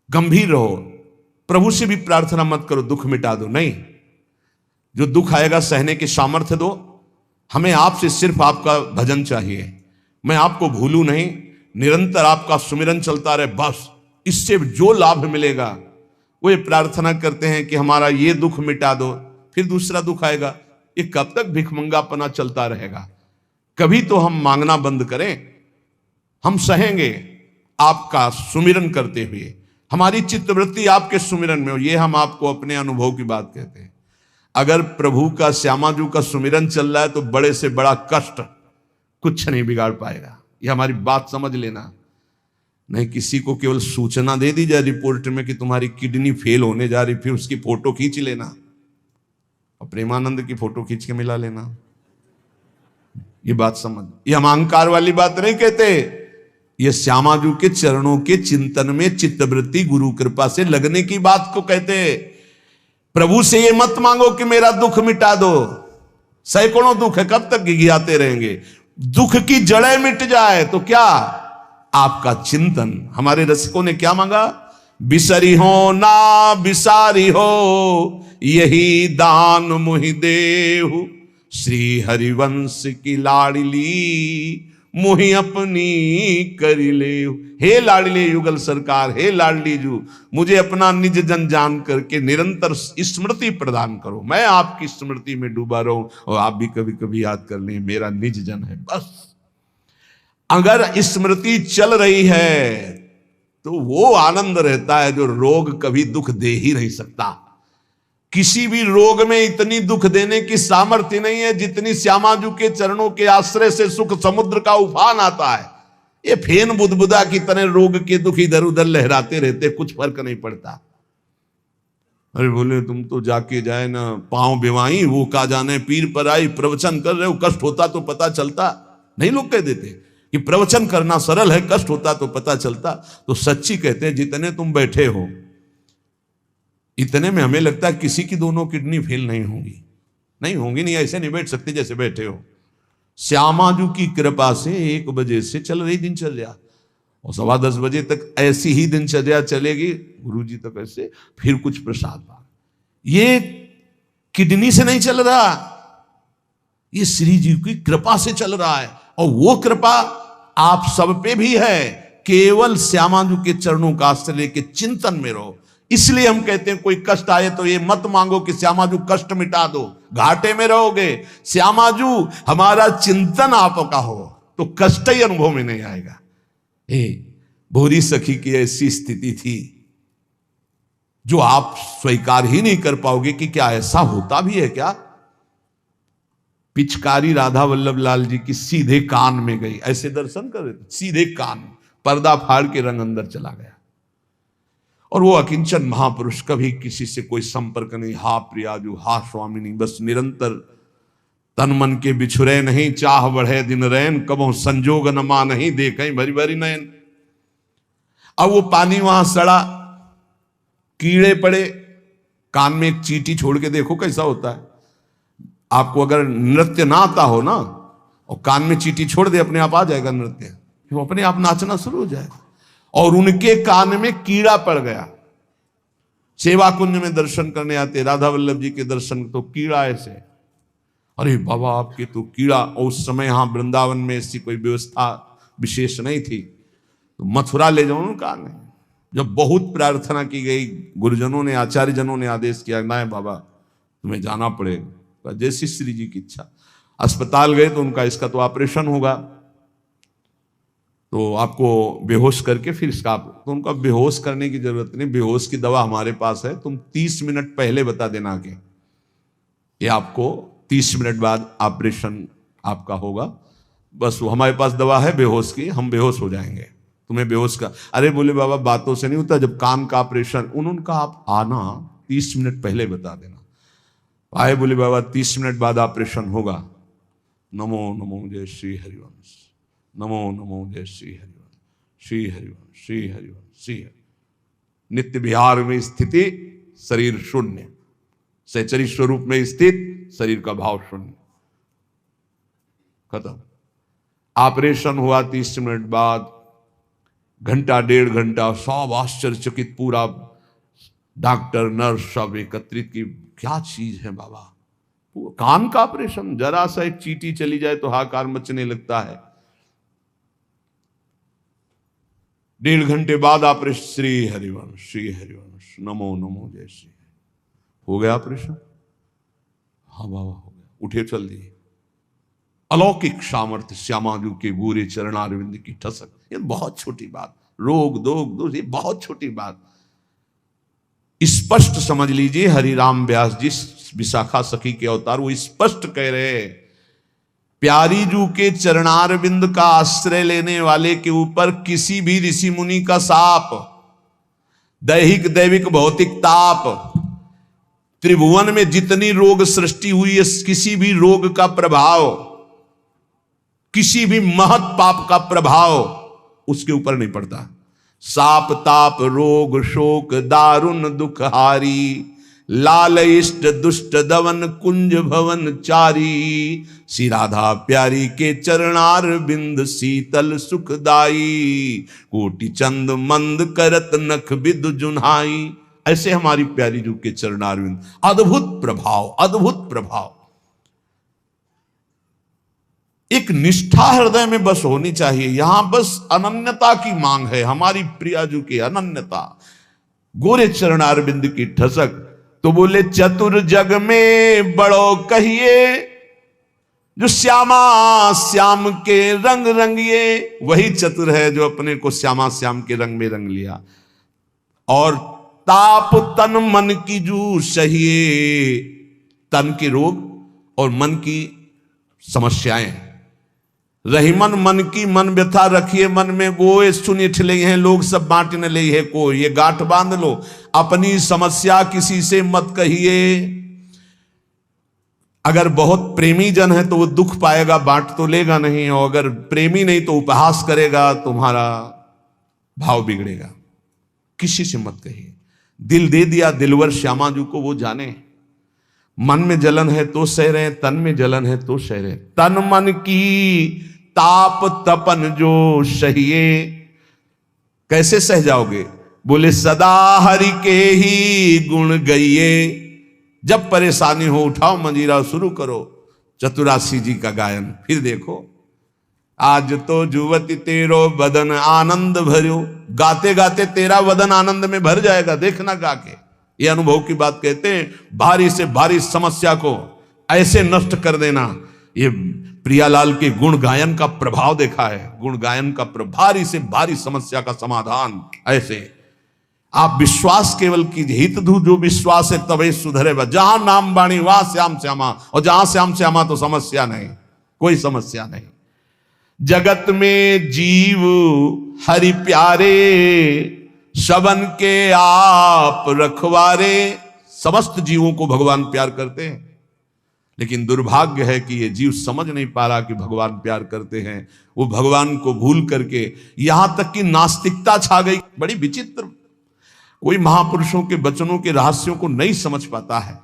गंभीर रहो। प्रभु से भी प्रार्थना मत करो दुख मिटा दो, नहीं, जो दुख आएगा सहने की सामर्थ्य दो। हमें आपसे सिर्फ आपका भजन चाहिए, मैं आपको भूलूं नहीं, निरंतर आपका सुमिरन चलता रहे, बस इससे जो लाभ मिलेगा। वो ये प्रार्थना करते हैं कि हमारा ये दुख मिटा दो, फिर दूसरा दुख आएगा। ये कब तक भिखमंगापना चलता रहेगा? कभी तो हम मांगना बंद करें। हम सहेंगे आपका सुमिरन करते हुए, हमारी चित्तवृत्ति आपके सुमिरन में हो। ये हम आपको अपने अनुभव की बात कहते हैं। अगर प्रभु का, श्यामाजू का सुमिरन चल रहा है तो बड़े से बड़ा कष्ट कुछ नहीं बिगाड़ पाएगा। ये हमारी बात समझ लेना। नहीं किसी को केवल सूचना दे दी जाए रिपोर्ट में कि तुम्हारी किडनी फेल होने जा रही, फिर उसकी फोटो खींच लेना और प्रेमानंद की फोटो खींच के मिला लेना। ये बात समझ, ये हम अहंकार वाली बात नहीं कहते। ये श्यामाजू के चरणों के चिंतन में चित्तवृत्ति गुरु कृपा से लगने की बात को कहते। प्रभु से ये मत मांगो कि मेरा दुख मिटा दो। सैकड़ों दुख है, कब तक गिघियाते रहेंगे? दुख की जड़ें मिट जाए तो क्या? आपका चिंतन। हमारे रसिकों ने क्या मांगा? बिसरी हो ना बिसारी हो, यही दान मुहि देहु, श्री हरिवंश की लाडली मुहि अपनी करी ले। हे लाडले युगल सरकार, हे लाडली जू, मुझे अपना निज जन जान करके निरंतर स्मृति प्रदान करो। मैं आपकी स्मृति में डूबा रहूं और आप भी कभी कभी याद कर लें मेरा निज जन है। बस अगर स्मृति चल रही है तो वो आनंद रहता है जो रोग कभी दुख दे ही नहीं सकता। किसी भी रोग में इतनी दुख देने की सामर्थ्य नहीं है जितनी श्यामाजू के चरणों के आश्रय से सुख समुद्र का उफान आता है। ये फेन बुदबुदा की तरह रोग के दुख इधर उधर लहराते रहते, कुछ फर्क नहीं पड़ता। अरे बोले तुम तो जाके जाए ना पांव बिवाई, वो का जाने पीर पर आई, प्रवचन कर रहे हो, कष्ट होता तो पता चलता। नहीं, लोग कह देते कि प्रवचन करना सरल है, कष्ट होता तो पता चलता। तो सच्ची कहते हैं जितने तुम बैठे हो इतने में हमें लगता है किसी की दोनों किडनी फेल नहीं होंगी। नहीं होंगी, नहीं ऐसे नहीं बैठ सकते जैसे बैठे हो। श्यामाजू की कृपा से 1 बजे से चल रही दिनचर्या और 10:15 बजे तक ऐसी ही दिनचर्या चलेगी, गुरुजी तक ऐसे, फिर कुछ प्रसाद पा। ये किडनी से नहीं चल रहा, ये श्री जी की कृपा से चल रहा है। और वो कृपा आप सब पे भी है। केवल श्यामाजू के चरणों का आश्रय के चिंतन में रहो। इसलिए हम कहते हैं कोई कष्ट आए तो ये मत मांगो कि श्यामाजू कष्ट मिटा दो, घाटे में रहोगे। श्यामाजू हमारा चिंतन आपका हो तो कष्ट ही अनुभव में नहीं आएगा। भोरी सखी की ऐसी स्थिति थी जो आप स्वीकार ही नहीं कर पाओगे कि क्या ऐसा होता भी है क्या। पिचकारी राधा वल्लभ लाल जी की सीधे कान में गई, ऐसे दर्शन कर रहे थे, सीधे कान, पर्दा फाड़ के रंग अंदर चला गया। और वो अकिंचन महापुरुष, कभी किसी से कोई संपर्क नहीं, हा प्रियाजू हा स्वामिनी, बस निरंतर तन मन के बिछुरे नहीं, चाह बढ़े दिन रैन, कबो संजोग न मा नहीं, देखें भरी भरी नयन। अब वो पानी वहां सड़ा, कीड़े पड़े, कान में एक चींटी छोड़ के देखो कैसा होता है। आपको अगर नृत्य ना आता हो ना और कान में चींटी छोड़ दे, अपने आप आ जाएगा नृत्य, वो अपने आप नाचना शुरू हो जाएगा। और उनके कान में कीड़ा पड़ गया। सेवा कुंज में दर्शन करने आते राधा वल्लभ जी के दर्शन, तो कीड़ा ऐसे, अरे बाबा आपके तो कीड़ा। और उस समय यहां वृंदावन में ऐसी कोई व्यवस्था विशेष नहीं थी, तो मथुरा ले जाओ उनका नहीं। जब बहुत प्रार्थना की गई, गुरुजनों ने, आचार्य जनों ने आदेश किया, ना बाबा तुम्हें जाना पड़ेगा, जैसी श्री जी की इच्छा। अस्पताल गए तो उनका इसका तो ऑपरेशन होगा, तो आपको बेहोश करके फिर इसका, तो उनका बेहोश करने की जरूरत नहीं, बेहोश की दवा हमारे पास है, तुम 30 मिनट पहले बता देना कि ये आपको 30 मिनट बाद ऑपरेशन आपका होगा। बस वो हमारे पास दवा है बेहोश की, हम बेहोश हो जाएंगे, तुम्हें बेहोश का। अरे बोले बाबा बातों से नहीं होता, जब कान का ऑपरेशन, उनका आप आना 30 मिनट पहले बता देना। आए, बोले बाबा 30 मिनट बाद ऑपरेशन होगा। नमो नमो जय श्री हरिवंश, नमो नमो जय श्री हरिवंश, श्री हरिवंश, श्री हरिवंश, श्री हरि। नित्य विहार में स्थिति, शरीर शून्य, सहचरी स्वरूप में स्थित, शरीर का भाव शून्य, खत्म। ऑपरेशन हुआ 30 मिनट बाद, घंटा डेढ़ घंटा सब आश्चर्यचकित, पूरा डॉक्टर नर्स सब एकत्रित की, क्या चीज है बाबा। कान का ऑपरेशन, जरा सा एक चींटी चली जाए तो हाहाकार मचने लगता है। 1.5 घंटे बाद ऑपरेशन, श्री हरिवंश नमो नमो जय श्री, हो गया ऑपरेशन। हाँ बाबा हो गया, उठे चल दिए। अलौकिक सामर्थ्य श्यामाजू के गोरे चरणारविंद की ठसक, ये बहुत छोटी बात, रोग दोष ये बहुत छोटी बात। स्पष्ट समझ लीजिए, हरिराम व्यास जी विशाखा सखी के अवतार, वो स्पष्ट कह रहे हैं, प्यारी जू के चरणारविंद का आश्रय लेने वाले के ऊपर किसी भी ऋषि मुनि का शाप, दैहिक दैविक भौतिक ताप, त्रिभुवन में जितनी रोग सृष्टि हुई है, किसी भी रोग का प्रभाव, किसी भी महत पाप का प्रभाव उसके ऊपर नहीं पड़ता। साप ताप रोग शोक दारुण दुखहारी, लाल इष्ट दुष्ट दवन कुंज भवन चारी, श्री राधा प्यारी के चरणार बिंद शीतल सुखदाई, कोटि चंद मंद करत नख बिदु जुन्हाई। ऐसे हमारी प्यारी जू के चरणार बिंद, अद्भुत प्रभाव, अद्भुत प्रभाव। एक निष्ठा हृदय में बस होनी चाहिए, यहां बस अनन्यता की मांग है, हमारी प्रियाजू की अनन्यता, गोरे चरणारविंद की ठसक। तो बोले चतुर जग में बड़ो कहिए, जो श्यामा श्याम के रंग रंगिए, वही चतुर है जो अपने को श्यामा श्याम के रंग में रंग लिया। और ताप तन मन की जू सहिए, तन के रोग और मन की समस्याएं, रहीमन मन की मन व्यथा रखिए मन में, गोए सुनिठ ले हैं लोग सब बांट न ले है को, ये गांठ बांध लो, अपनी समस्या किसी से मत कहिए। अगर बहुत प्रेमी जन है तो वो दुख पाएगा, बांट तो लेगा नहीं, और अगर प्रेमी नहीं तो उपहास करेगा, तुम्हारा भाव बिगड़ेगा। किसी से मत कहिए। दिल दे दिया दिलवर श्यामाजू को, वो जाने। मन में जलन है तो सह रहे, तन में जलन है तो सह रहे। तन मन की ताप तपन जो सहिए, कैसे सह जाओगे? बोले सदा हरि के ही गुण गइए। जब परेशानी हो उठाओ मंजीरा, शुरू करो चतुरासी जी का गायन। फिर देखो, आज तो जुवती तेरो बदन आनंद भर्यो, गाते गाते तेरा बदन आनंद में भर जाएगा, देखना गा के। ये अनुभव की बात कहते हैं। भारी से भारी समस्या को ऐसे नष्ट कर देना, ये प्रियालाल के गुण गायन का प्रभाव देखा है। गुण गायन का भारी से भारी समस्या का समाधान ऐसे। आप विश्वास केवल कीजिए, हित धू जो विश्वास है तबे सुधरे। जहां नाम बाणी वहां श्याम श्यामा, और जहां श्याम श्यामा तो समस्या नहीं, कोई समस्या नहीं। जगत में जीव हरि प्यारे, शबन के आप रखवारे। समस्त जीवों को भगवान प्यार करते हैं, लेकिन दुर्भाग्य है कि ये जीव समझ नहीं पा रहा कि भगवान प्यार करते हैं। वो भगवान को भूल करके यहां तक कि नास्तिकता छा गई। बड़ी विचित्र, कोई महापुरुषों के वचनों के रहस्यों को नहीं समझ पाता है।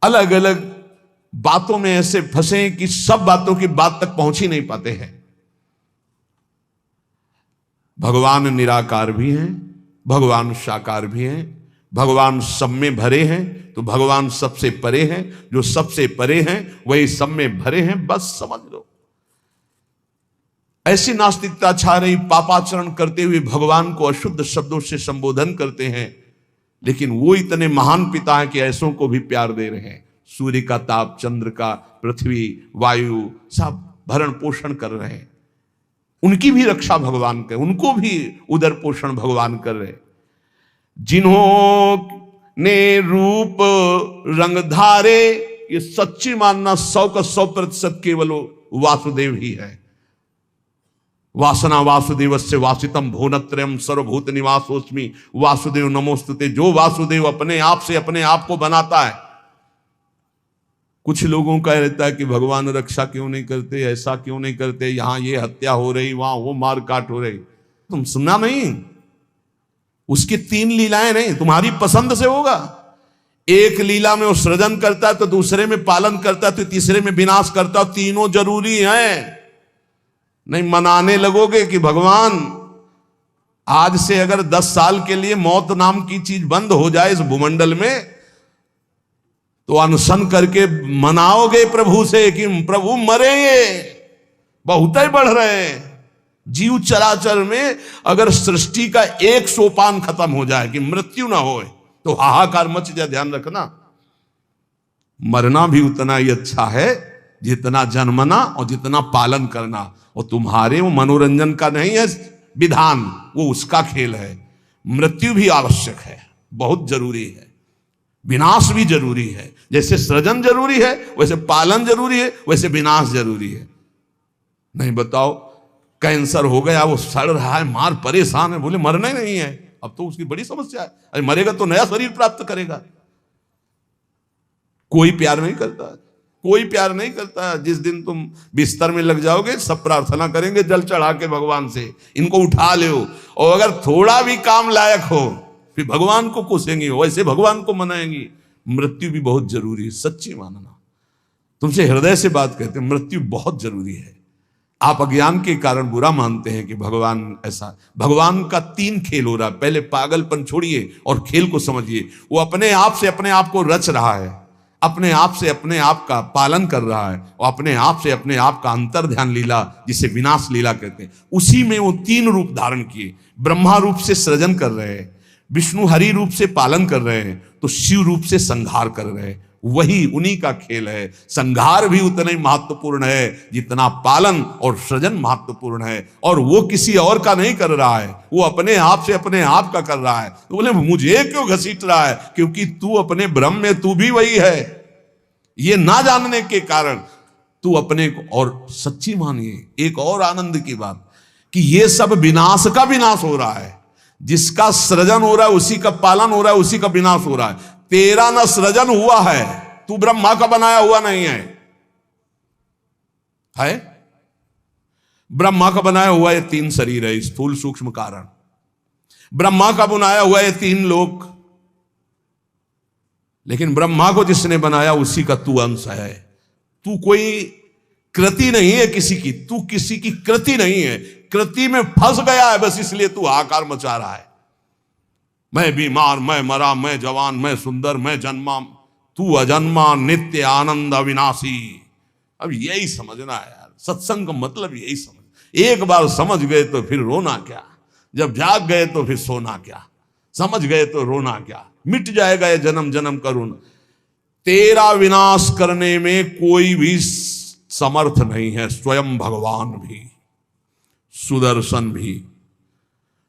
अलग अलग बातों में ऐसे फंसे कि सब बातों की बात तक पहुंच ही नहीं पाते हैं। भगवान निराकार भी हैं, भगवान साकार भी हैं, भगवान सब में भरे हैं, तो भगवान सबसे परे हैं। जो सबसे परे हैं वही सब में भरे हैं, बस समझ लो। ऐसी नास्तिकता छा रही, पापाचरण करते हुए भगवान को अशुद्ध शब्दों से संबोधन करते हैं, लेकिन वो इतने महान पिता हैं कि ऐसों को भी प्यार दे रहे हैं। सूर्य का ताप, चंद्र का, पृथ्वी, वायु, सब भरण पोषण कर रहे हैं। उनकी भी रक्षा भगवान करे, उनको भी उदर पोषण भगवान कर रहे। जिन्होंने रूप रंग धारे, ये सच्ची मानना 100 का 100% केवल वासुदेव ही है। वासना वासुदेवस्य वासितम भुवनत्रयम् सर्वभूत निवासोस्मि वासुदेव नमोस्तुते। जो वासुदेव अपने आप से अपने आप को बनाता है। कुछ लोगों का रहता है कि भगवान रक्षा क्यों नहीं करते, ऐसा क्यों नहीं करते, यहां ये हत्या हो रही, वहां वो मार काट हो रही। तुम सुनना नहीं, उसकी 3 लीलाएं नहीं, तुम्हारी पसंद से होगा। एक लीला में वो सृजन करता है, तो दूसरे में पालन करता है, तो तीसरे में विनाश करता है। तीनों जरूरी हैं। नहीं मनाने लगोगे कि भगवान आज से अगर 10 साल के लिए मौत नाम की चीज बंद हो जाए इस भूमंडल में, तो अनशन करके मनाओगे प्रभु से कि प्रभु मरेंगे, बहुत ही बढ़ रहे हैं। जीव चराचर में अगर सृष्टि का एक सोपान खत्म हो जाए कि मृत्यु ना हो, तो हाहाकार मच जाए। ध्यान रखना, मरना भी उतना ही अच्छा है जितना जन्मना और जितना पालन करना। और तुम्हारे वो मनोरंजन का नहीं है विधान, वो उसका खेल है। मृत्यु भी आवश्यक है, बहुत जरूरी है। विनाश भी जरूरी है। जैसे सृजन जरूरी है वैसे पालन जरूरी है, वैसे विनाश जरूरी है। नहीं बताओ, कैंसर हो गया, वो सड़ रहा है, मार परेशान है, बोले मरना ही नहीं है, अब तो उसकी बड़ी समस्या है। अरे मरेगा तो नया शरीर प्राप्त करेगा। कोई प्यार नहीं करता, कोई प्यार नहीं करता। जिस दिन तुम बिस्तर में लग जाओगे सब प्रार्थना करेंगे जल चढ़ा के भगवान से, इनको उठा ले। और अगर थोड़ा भी काम लायक हो फिर भगवान को कोसेंगी, वैसे भगवान को मनाएंगी। मृत्यु भी बहुत जरूरी है, सच्ची मानना। तुमसे हृदय से बात कहते हैं, मृत्यु बहुत जरूरी है। आप अज्ञान के कारण बुरा मानते हैं कि भगवान ऐसा, भगवान का 3 खेल हो रहा है। पहले पागलपन छोड़िए और खेल को समझिए। वो अपने आप से अपने आप को रच रहा है, अपने आप से अपने आप का पालन कर रहा है, और अपने आप से अपने आप का अंतर ध्यान लीला, जिसे विनाश लीला कहते हैं, उसी में वो 3 रूप धारण किए। ब्रह्मा रूप से सृजन कर रहे हैं, विष्णु हरि रूप से पालन कर रहे हैं, तो शिव रूप से संहार कर रहे हैं। वही उन्हीं का खेल है। संहार भी उतना ही महत्वपूर्ण है जितना पालन और सृजन महत्वपूर्ण है। और वो किसी और का नहीं कर रहा है, वो अपने आप से अपने आप का कर रहा है। तो बोले मुझे क्यों घसीट रहा है? क्योंकि तू अपने ब्रह्म में तू भी वही है। ये ना जानने के कारण तू अपने को, और सच्ची मानिए एक और आनंद की बात कि ये सब विनाश का विनाश हो रहा है। जिसका सृजन हो रहा है उसी का पालन हो रहा है, उसी का विनाश हो रहा है। तेरा न सृजन हुआ है, तू ब्रह्मा का बनाया हुआ नहीं है। ब्रह्मा का बनाया हुआ ये 3 शरीर है, स्थूल सूक्ष्म कारण। ब्रह्मा का बनाया हुआ ये 3 लोक। लेकिन ब्रह्मा को जिसने बनाया उसी का तू अंश है। तू कोई कृति नहीं है किसी की, तू किसी की कृति नहीं है। कृति में फंस गया है बस, इसलिए तू हाहाकार मचा रहा है। मैं बीमार, मैं मरा, मैं जवान, मैं सुंदर, मैं जन्मा, तू अजन्मा, नित्य आनंद अविनाशी। अब यही समझना है यार, सत्संग का मतलब यही समझ। एक बार समझ गए तो फिर रोना क्या, जब जाग गए तो फिर सोना क्या, समझ गए तो रोना क्या, मिट जाएगा ये जन्म जन्म का ऋण। तेरा विनाश करने में कोई भी समर्थ नहीं है, स्वयं भगवान भी, सुदर्शन भी।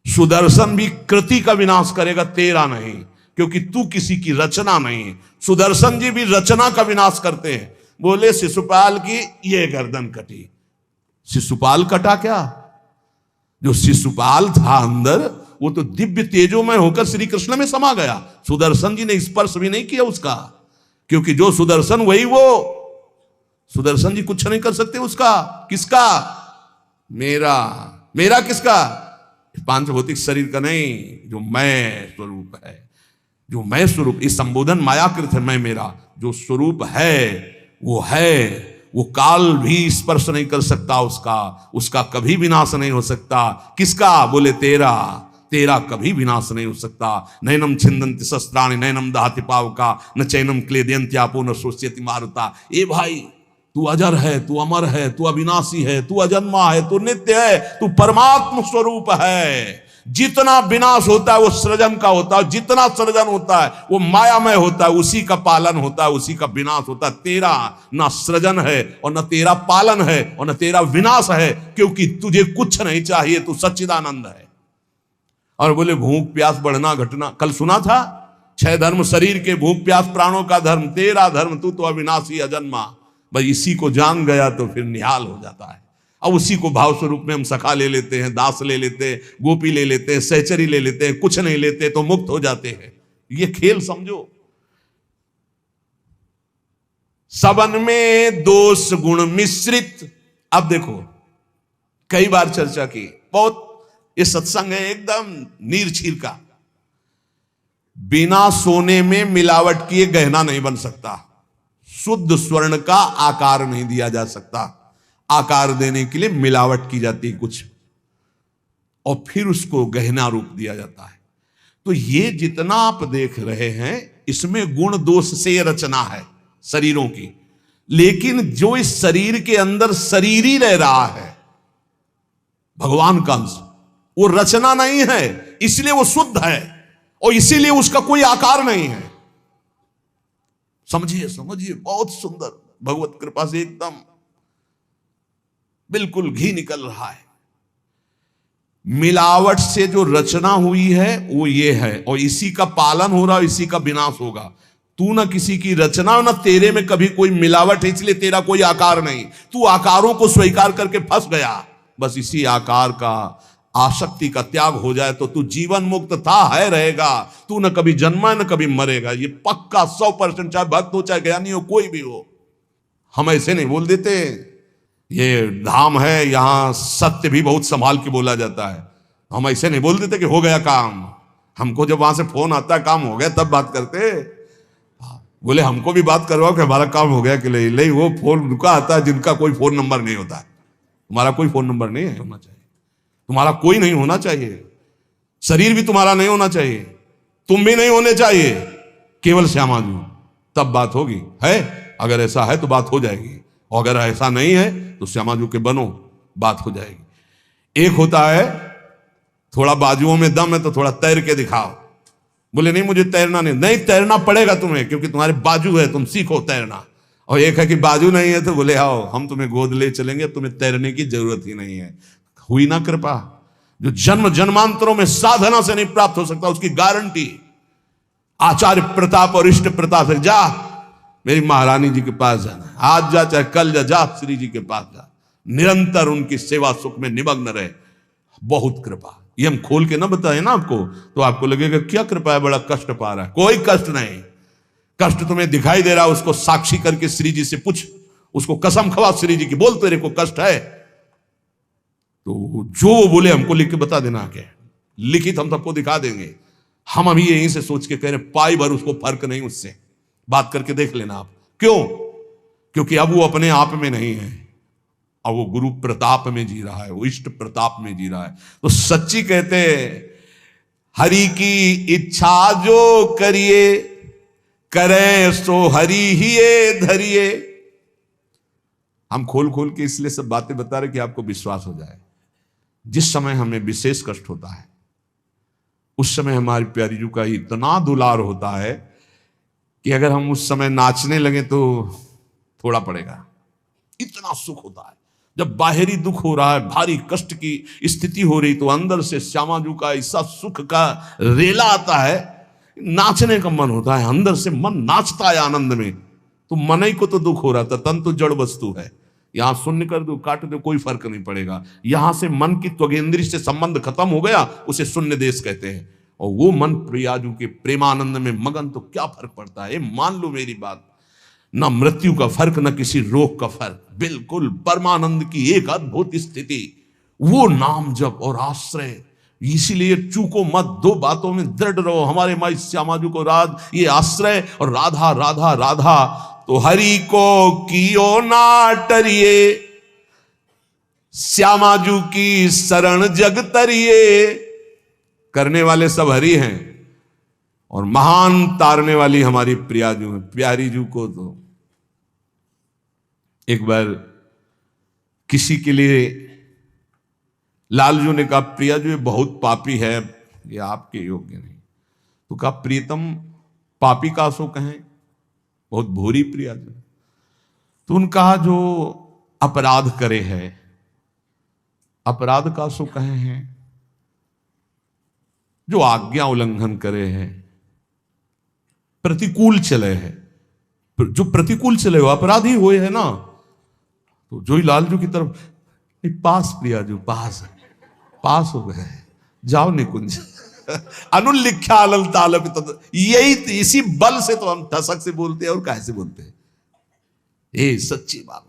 सुदर्शन भी कृति का विनाश करेगा, तेरा नहीं, क्योंकि तू किसी की रचना नहीं। सुदर्शन जी भी रचना का विनाश करते हैं। बोले शिशुपाल की ये गर्दन कटी, शिशुपाल कटा क्या? जो शिशुपाल था अंदर वो तो दिव्य तेजोमय होकर श्री कृष्ण में समा गया। सुदर्शन जी ने स्पर्श भी नहीं किया उसका, क्योंकि जो सुदर्शन वही वो। सुदर्शन जी कुछ नहीं कर सकते उसका। किसका? मेरा। मेरा किसका? पांच भौतिक शरीर का नहीं, जो मैं स्वरूप है, जो मैं स्वरूप। इस संबोधन मायाकृत है, मैं मेरा जो स्वरूप है वो है। वो काल भी स्पर्श नहीं कर सकता उसका, उसका कभी विनाश नहीं हो सकता। किसका? बोले तेरा। तेरा कभी विनाश नहीं हो सकता। नैनम छिंदन्ति शस्त्राणि नैनम दहति पावका न चैनम क्लेदयन्ति आपो न शोष्यति मारुता। ए भाई, तू अजर है, तू अमर है, तू अविनाशी है, तू अजन्मा है, तू नित्य है, तू परमात्म स्वरूप है। जितना विनाश होता है वो सृजन का होता है, जितना सृजन होता है वो मायामय होता है, उसी का पालन होता है, उसी का विनाश होता है। तेरा ना सृजन है और न तेरा पालन है और न तेरा विनाश है, क्योंकि तुझे कुछ नहीं चाहिए, तू सच्चिदानंद है। और बोले भूख प्यास बढ़ना घटना, कल सुना था 6 धर्म शरीर के, भूख प्यास प्राणों का धर्म, तेरा धर्म तू तो अविनाशी अजन्मा। भाई इसी को जान गया तो फिर निहाल हो जाता है। अब उसी को भाव स्वरूप में हम सखा ले लेते हैं, दास ले लेते हैं, गोपी ले लेते हैं, सहचरी ले लेते हैं, कुछ नहीं लेते तो मुक्त हो जाते हैं। ये खेल समझो। सबन में दोष गुण मिश्रित। अब देखो, कई बार चर्चा की, बहुत ये सत्संग है एकदम नीर छीर का। बिना सोने में मिलावट किए गहना नहीं बन सकता, शुद्ध स्वर्ण का आकार नहीं दिया जा सकता। आकार देने के लिए मिलावट की जाती है कुछ, और फिर उसको गहना रूप दिया जाता है। तो ये जितना आप देख रहे हैं इसमें गुण दोष से रचना है शरीरों की, लेकिन जो इस शरीर के अंदर शरीर ही रह रहा है भगवान का अंश, वो रचना नहीं है, इसलिए वो शुद्ध है और इसीलिए उसका कोई आकार नहीं है। समझिए समझिए, बहुत सुंदर, भगवत कृपा से एकदम बिल्कुल घी निकल रहा है। मिलावट से जो रचना हुई है वो ये है, और इसी का पालन हो रहा है, इसी का विनाश होगा। तू ना किसी की रचना, ना तेरे में कभी कोई मिलावट है, इसलिए तेरा कोई आकार नहीं। तू आकारों को स्वीकार करके फंस गया, बस इसी आकार का आसक्ति का त्याग हो जाए तो तू जीवन मुक्त था, है, रहेगा। तू न कभी जन्मा न कभी मरेगा, ये पक्का 100%, चाहे भक्त हो चाहे ज्ञानी हो, कोई भी हो। हम ऐसे नहीं बोल देते, ये धाम है यहां सत्य भी बहुत संभाल के बोला जाता है। हम ऐसे नहीं बोल देते कि हो गया काम। हमको जब वहां से फोन आता है काम हो गया तब बात करते, बोले हमको भी बात करवाओ कि हमारा काम हो गया कि नहीं। वो फोन उनका आता है जिनका कोई फोन नंबर नहीं होता है। तुम्हारा कोई फोन नंबर नहीं है, होना चाहिए, तुम्हारा कोई नहीं होना चाहिए, शरीर भी तुम्हारा नहीं होना चाहिए, तुम भी नहीं होने चाहिए, केवल श्यामा जी, तब बात होगी। है अगर ऐसा है तो बात हो जाएगी, और अगर ऐसा नहीं है तो श्यामा जी के बनो, बात हो जाएगी। एक होता है थोड़ा बाजुओं में दम है तो थोड़ा तैर के दिखाओ, बोले नहीं मुझे तैरना नहीं, तैरना पड़ेगा तुम्हें क्योंकि तुम्हारे बाजू है, तुम सीखो तैरना। और एक है कि बाजू नहीं है तो बोले आओ हम तुम्हें गोद ले चलेंगे, तुम्हें तैरने की जरूरत ही नहीं है। हुई ना कृपा। जो जन्म जन्मांतरों में साधना से नहीं प्राप्त हो सकता उसकी गारंटी आचार्य प्रताप और इष्ट प्रताप से। जा मेरी महारानी जी के पास जाना, आज जा चाहे कल जा श्री जी के पास जा, निरंतर उनकी सेवा सुख में निमग्न रहे। बहुत कृपा, ये हम खोल के ना बताए ना आपको तो आपको लगेगा क्या कृपा है, बड़ा कष्ट पा रहा है। कोई कष्ट नहीं, कष्ट तुम्हें दिखाई दे रहा है उसको साक्षी करके श्री जी से पूछ, उसको कसम खवा श्री जी की, बोल तेरे को कष्ट है तो जो बोले हमको लिख के बता देना, क्या लिखित हम सबको दिखा देंगे। हम अभी यहीं से सोच के कह रहे पाई भर उसको फर्क नहीं, उससे बात करके देख लेना आप। क्यों? क्योंकि अब वो अपने आप में नहीं है, अब वो गुरु प्रताप में जी रहा है, वो इष्ट प्रताप में जी रहा है। तो सच्ची कहते हरि की इच्छा जो करिए, करे सो हरि ही धरिए। हम खोल खोल के इसलिए सब बातें बता रहे कि आपको विश्वास हो जाए। जिस समय हमें विशेष कष्ट होता है उस समय हमारी प्यारी जू का इतना दुलार होता है कि अगर हम उस समय नाचने लगे तो थोड़ा पड़ेगा, इतना सुख होता है। जब बाहरी दुख हो रहा है, भारी कष्ट की स्थिति हो रही, तो अंदर से श्यामा जू का ऐसा सुख का रेला आता है, नाचने का मन होता है, अंदर से मन नाचता है आनंद में। तो मन ही को तो दुख हो रहा था, तन तो जड़ वस्तु है, यहां शून्य कर दो काट दो कोई फर्क नहीं पड़ेगा। यहां से मन की त्वगेंद्री से संबंध खत्म हो गया, उसे शून्य देश कहते हैं। और वो मन प्रियाजू के प्रेमानंद में मगन, तो क्या फर्क पड़ता है। मान लो मेरी बात, ना मृत्यु का फर्क, ना किसी रोग का फर्क, बिल्कुल परमानंद की एक अद्भुत स्थिति। वो नाम जप और आश्रय, इसीलिए चूको मत, दो बातों में दृढ़ रहो। हमारे माई श्यामाजू को राज ये आश्रय और राधा राधा राधा, तो हरि को कियो ना टरिए, श्यामाजू की शरण जग तरिए। करने वाले सब हरि हैं और महान तारने वाली हमारी प्रियाजू है। प्यारी जू को तो एक बार किसी के लिए लालजू ने कहा प्रियाजू ये बहुत पापी है, ये आपके योग्य नहीं। तो कहा प्रीतम पापी का सो कहें, बहुत भूरी प्रियाजू। तो उन्होंने कहा जो अपराध करे है, अपराध का सो कहे हैं, जो आज्ञा उल्लंघन करे है, प्रतिकूल चले है, जो प्रतिकूल चले हो अपराधी हुए है ना। तो जो ही लालजू की तरफ, पास प्रियाजू पास हो गए, जाओ निकुंज अनुल्लिख्या अलल तालप। यही इसी बल से तो हम ठसक से बोलते हैं, और कैसे बोलते हैं। ये सच्ची बात,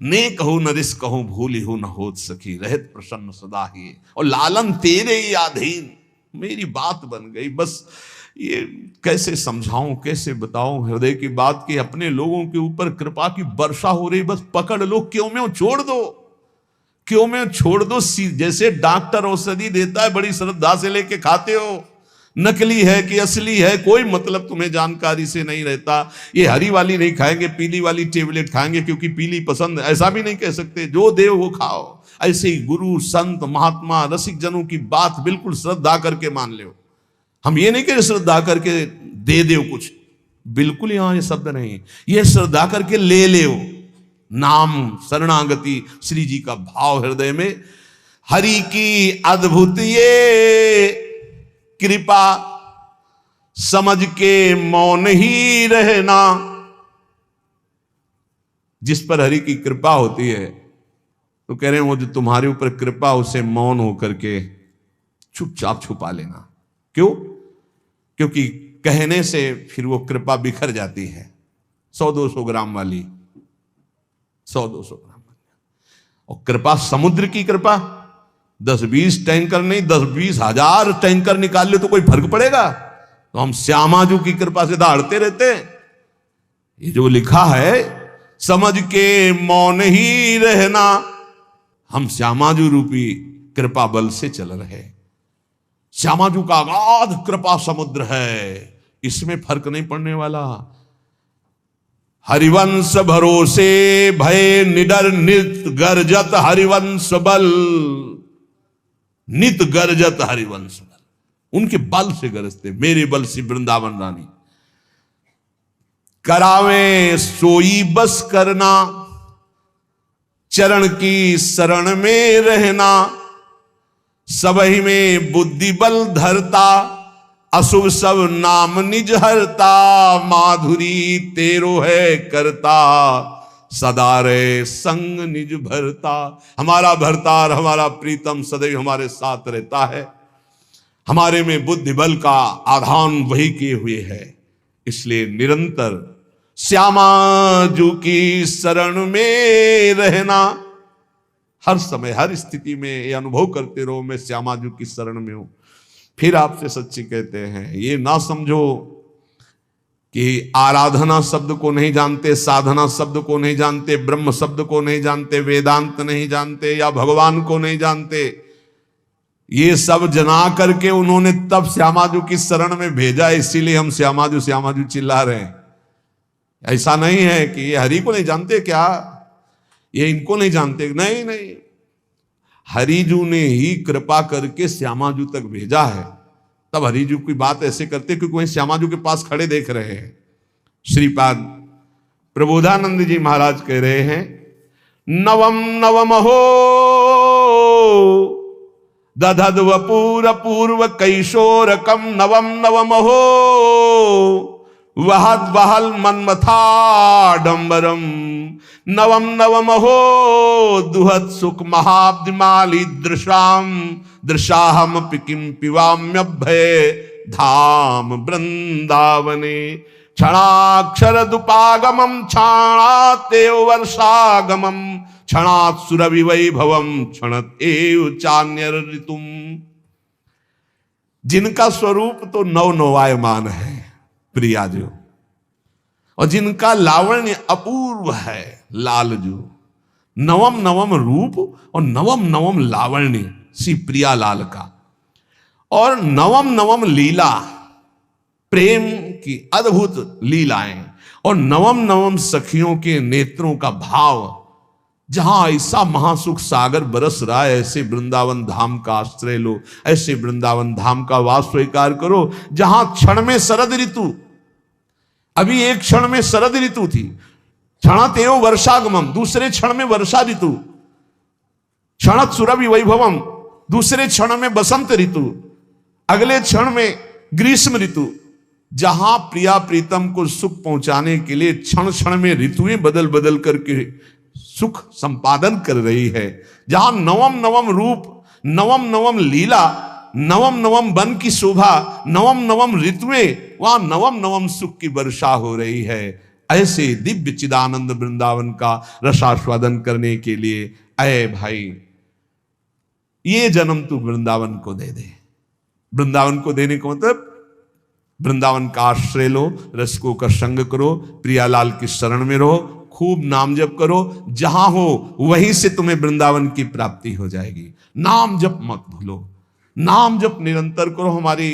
ने कहूं न रिस कहूं भूली हूं न होत सखी, रहत प्रसन्न सदा ही, और लालन तेरे ही अधीन। मेरी बात बन गई। बस ये कैसे समझाऊं, कैसे बताऊं हृदय की बात कि अपने लोगों के ऊपर कृपा की वर्षा हो रही, बस पकड़ लो, क्यों में छोड़ दो, क्यों में छोड़ दो। जैसे डॉक्टर औषधि देता है, बड़ी श्रद्धा से लेके खाते हो, नकली है कि असली है कोई मतलब तुम्हें जानकारी से नहीं रहता। ये हरी वाली नहीं खाएंगे, पीली वाली टेबलेट खाएंगे क्योंकि पीली पसंद, ऐसा भी नहीं कह सकते। जो देव वो खाओ। ऐसे ही गुरु संत महात्मा रसिक जनों की बात बिल्कुल श्रद्धा करके मान लो। हम ये नहीं कह श्रद्धा करके दे दो कुछ, बिल्कुल यहां ये शब्द नहीं। ये श्रद्धा करके ले ले, नाम शरणागति श्री जी का भाव हृदय में। हरि की अद्भुत ये कृपा समझ के मौन ही रहना। जिस पर हरि की कृपा होती है तो कह रहे हैं वो जो तुम्हारे ऊपर कृपा, उसे मौन होकर के चुपचाप छुपा लेना। क्यों? क्योंकि कहने से फिर वो कृपा बिखर जाती है। 100-200 ग्राम वाली, 100-200 ग्राम वाली। और कृपा समुद्र की कृपा 10-20 टैंकर नहीं, 10-20 हजार टैंकर निकाल ले तो कोई फर्क पड़ेगा? तो हम श्यामाजू की कृपा से दहाड़ते रहते। ये जो लिखा है समझ के मौन ही रहना, हम श्यामाजू रूपी कृपा बल से चल रहे। श्यामाजू का अगाध कृपा समुद्र है, इसमें फर्क नहीं पड़ने वाला। हरिवंश भरोसे भय निडर नित गर्जत हरिवंश बल, नित गर्जत हरिवंश बल। उनके बल से गरजते, मेरे बल से वृंदावन रानी। करावे सोई बस करना, चरण की शरण में रहना। सबही में बुद्धि बल धरता, अशुभ सब नाम निज हरता। माधुरी तेरो है करता, सदा रे संग निज भरता। हमारा भरतार, हमारा प्रीतम सदैव हमारे साथ रहता है। हमारे में बुद्धि बल का आधान वही किए हुए है। इसलिए निरंतर श्यामाजू की शरण में रहना। हर समय हर स्थिति में ये अनुभव करते रहो, मैं श्यामाजू की शरण में हूं। फिर आपसे सच्ची कहते हैं, ये ना समझो कि आराधना शब्द को नहीं जानते, साधना शब्द को नहीं जानते, ब्रह्म शब्द को नहीं जानते, वेदांत नहीं जानते, या भगवान को नहीं जानते। ये सब जना करके उन्होंने तब श्यामाजू की शरण में भेजा, इसीलिए हम श्यामाजू श्यामाजू चिल्ला रहे हैं। ऐसा नहीं है कि ये हरि को नहीं जानते क्या, ये इनको नहीं जानते, नहीं नहीं। हरिजू ने ही कृपा करके श्यामाजू तक भेजा है। तब हरिजू की बात ऐसे करते क्योंकि वहीं श्यामाजू के पास खड़े देख रहे हैं। श्रीपाद प्रबोधानंद जी महाराज कह रहे हैं, नवम नवम हो दधद वपूर पूर्व कैशोरकम। नवम नवम हो वहद वहल मन्मथाडंबरम। नवम नवम हो दुहत सुख महाब्दिमाली दृशाम। दृशाहम पिकिम पिवाम्यभय धाम वृंदावने। क्षणाक्षर दुपागमम क्षणातेव वर्षागमम। क्षणात् सुरभि वैभवम क्षणत एव चान्यर ऋतुम। जिनका स्वरूप तो नवनवायमान है प्रियाजू, और जिनका लावण्य अपूर्व है लालजू। नवम नवम रूप और नवम नवम लावण्य श्री प्रिया लाल का, और नवम नवम लीला, प्रेम की अद्भुत लीलाएं, और नवम नवम सखियों के नेत्रों का भाव। जहां ऐसा महासुख सागर बरस रहा है, ऐसे वृंदावन धाम का आश्रय लो, ऐसे वृंदावन धाम का वास स्वीकार करो, जहां क्षण में शरद ऋतु, अभी एक क्षण में शरद ऋतु थी, क्षणत एव वर्षागमम, दूसरे क्षण में वर्षा ऋतु, क्षणत सुरभि वैभवम, दूसरे क्षण में बसंत ऋतु, अगले क्षण में ग्रीष्म ऋतु। जहां प्रिया प्रीतम को सुख पहुंचाने के लिए क्षण क्षण में ऋतुएं बदल बदल करके सुख संपादन कर रही है, जहां नवम नवम रूप, नवम नवम लीला, नवम नवम वन की शोभा, नवम नवम ऋतुएं, वहां नवम नवम सुख की वर्षा हो रही है। ऐसे दिव्य चिदानंद वृंदावन का रसास्वादन करने के लिए अय भाई, ये जन्म तू वृंदावन को दे दे। वृंदावन को देने का मतलब वृंदावन का आश्रय लो, रसिकों का संग करो, प्रियालाल की शरण में रहो, खूब नाम जप करो, जहां हो वहीं से तुम्हें वृंदावन की प्राप्ति हो जाएगी। नाम जप मत भूलो, नाम जप निरंतर करो। हमारी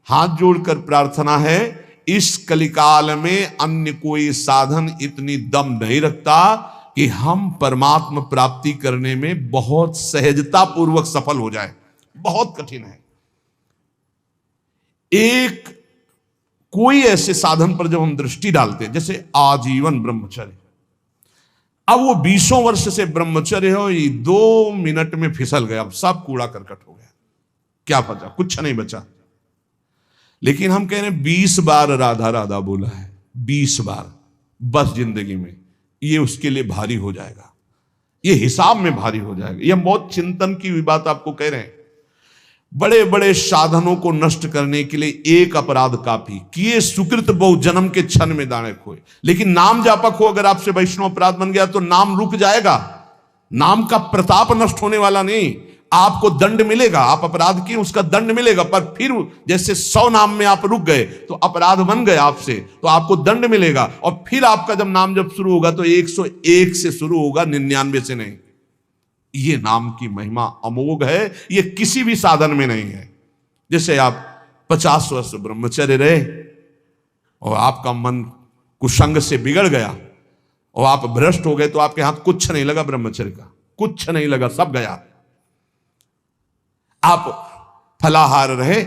हाथ जोड़कर प्रार्थना है, इस कलिकाल में अन्य कोई साधन इतनी दम नहीं रखता कि हम परमात्मा प्राप्ति करने में बहुत सहजता पूर्वक सफल हो जाए। बहुत कठिन है। एक कोई ऐसे साधन पर जब हम दृष्टि डालते हैं, जैसे आजीवन ब्रह्मचर्य, अब वो 20 वर्ष से ब्रह्मचर्य हो, ये 2 मिनट में फिसल गया, अब सब कूड़ा करकट हो गया, क्या बचा? कुछ नहीं बचा। लेकिन हम कह रहे हैं 20 बार राधा राधा बोला है, 20 बार बस जिंदगी में, ये उसके लिए भारी हो जाएगा, ये हिसाब में भारी हो जाएगा। ये बहुत चिंतन की हुई बात आपको कह रहे हैं। बड़े बड़े साधनों को नष्ट करने के लिए एक अपराध काफी, किए सुकृत बहु जन्म के क्षण में दाने खोए। लेकिन नाम जापक हो, अगर आपसे वैष्णव अपराध बन गया तो नाम रुक जाएगा, नाम का प्रताप नष्ट होने वाला नहीं, आपको दंड मिलेगा। आप अपराध किए, उसका दंड मिलेगा, पर फिर जैसे 100 नाम में आप रुक गए तो अपराध बन गए आपसे, तो आपको दंड मिलेगा। और फिर आपका जब नाम जब शुरू होगा तो 101 से शुरू होगा, 99 से नहीं। ये नाम की महिमा अमोघ है, ये किसी भी साधन में नहीं है। जैसे आप 50 वर्ष ब्रह्मचर्य रहे और आपका मन कुसंग से बिगड़ गया और आप भ्रष्ट हो गए, तो आपके हाथ कुछ नहीं लगा, ब्रह्मचर्य का कुछ नहीं लगा, सब गया। आप फलाहार रहे,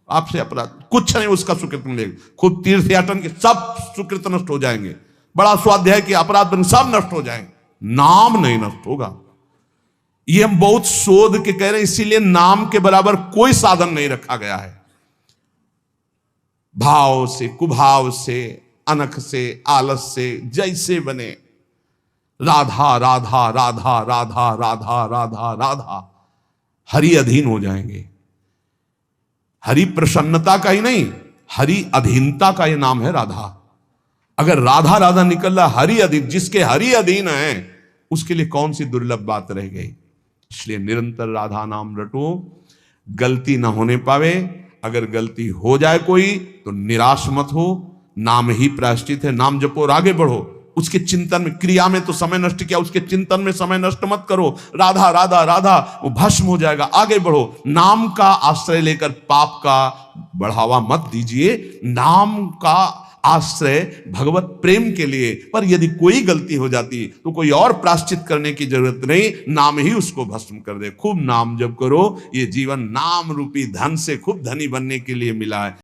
आपसे अपराध कुछ नहीं, उसका सुकृत मिलेगा। खुद तीर्थ याटन के सब सुकृत नष्ट हो जाएंगे, बड़ा स्वाध्याय के अपराध सब नष्ट हो जाएंगे, नाम नहीं नष्ट होगा। ये हम बहुत शोध के कह रहे हैं, इसीलिए नाम के बराबर कोई साधन नहीं रखा गया है। भाव से, कुभाव से, अनख से, आलस से, जैसे बने, राधा राधा राधा राधा राधा राधा राधा, हरि अधीन हो जाएंगे। हरि प्रसन्नता का ही नहीं, हरि अधीनता का ये नाम है राधा। अगर राधा राधा निकल रहा, हरि अधीन, जिसके हरि अधीन है उसके लिए कौन सी दुर्लभ बात रह गई। इसलिए निरंतर राधा नाम रटो, गलती ना होने पावे। अगर गलती हो जाए कोई तो निराश मत हो, नाम ही प्रायश्चित है, नाम जपो और आगे बढ़ो। उसके चिंतन में, क्रिया में तो समय नष्ट किया, उसके चिंतन में समय नष्ट मत करो। राधा राधा राधा, वो भस्म हो जाएगा, आगे बढ़ो। नाम का आश्रय लेकर पाप का बढ़ावा मत दीजिए, नाम का आश्रय भगवत प्रेम के लिए। पर यदि कोई गलती हो जाती तो कोई और प्रायश्चित करने की जरूरत नहीं, नाम ही उसको भस्म कर दे। खूब नाम जप करो, ये जीवन नाम रूपी धन से खूब धनी बनने के लिए मिला है।